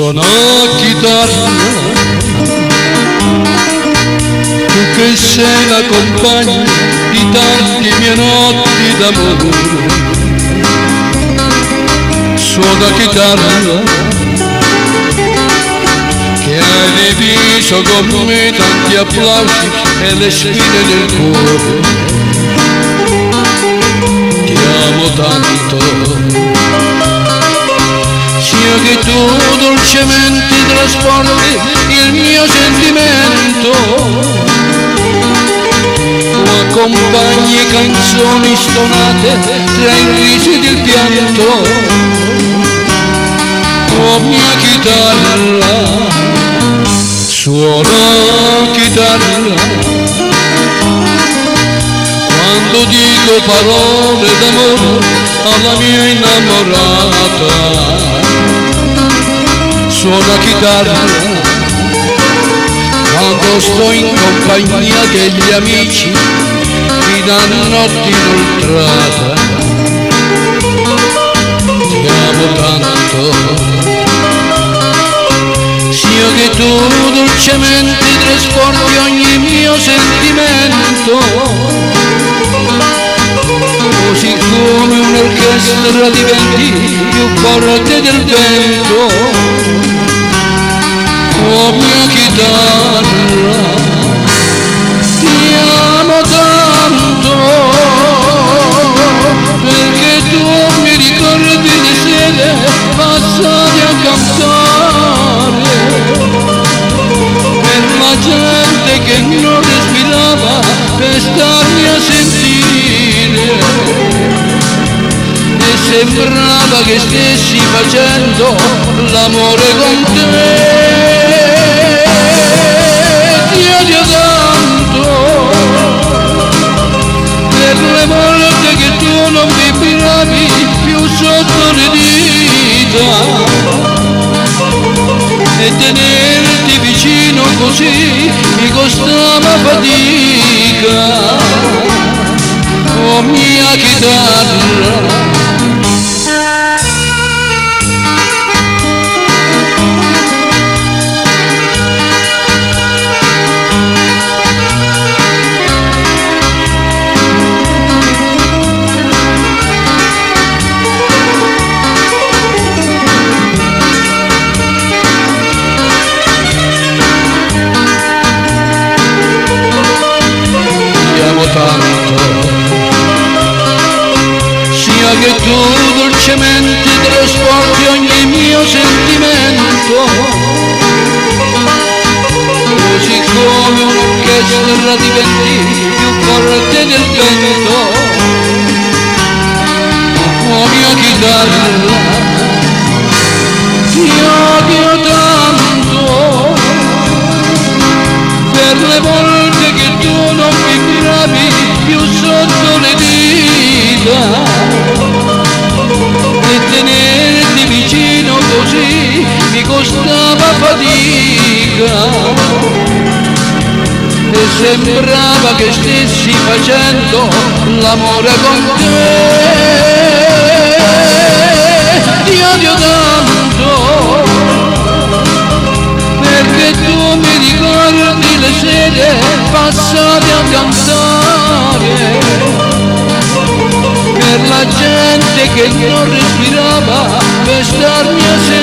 Suona chitarra, tu che sei la compagna di tante mie notti d'amore. Suona chitarra, che hai diviso con me tanti applausi e le spine del cuore. Ti amo tanto, sia che tu dolcemente trasporti il mio sentimento, o accompagni canzoni stonate tra i risi del pianto. Oh mia chitarra, suona chitarra, quando dico parole d'amore alla mia innamorata. Suona chitarra, quando sto in compagnia degli amici fino a notte inoltrata. Ti amo tanto, sia che tu dolcemente trasporti ogni mio sentimento, così come un'orchestra diventi più forte del vento. Oh mia chitarra, ti amo tanto, perché tu mi ricordi le sere passate a cantare, per la gente che non respirava, per starmi a sentire, e sembrava che stessi facendo l'amore con te. Ti odio tanto, per le volte che tu non vibravi più sotto le dita, e tenerti vicino così mi costava fatica. Oh mia chitarra, sia che tu dolcemente trasporti ogni mio sentimento, così come un'orchestra diventi più forte del vento. Oh mia chitarra, ti odio tanto, per le volte che tu non vibravi più sotto le dita, e tenerti vicino così mi costava fatica, e sembrava che stessi facendo l'amore con te. Ti odio tanto, perché tu mi ricordi le sere passate a cantare, per la gente che non respirava, per starmi a sentire,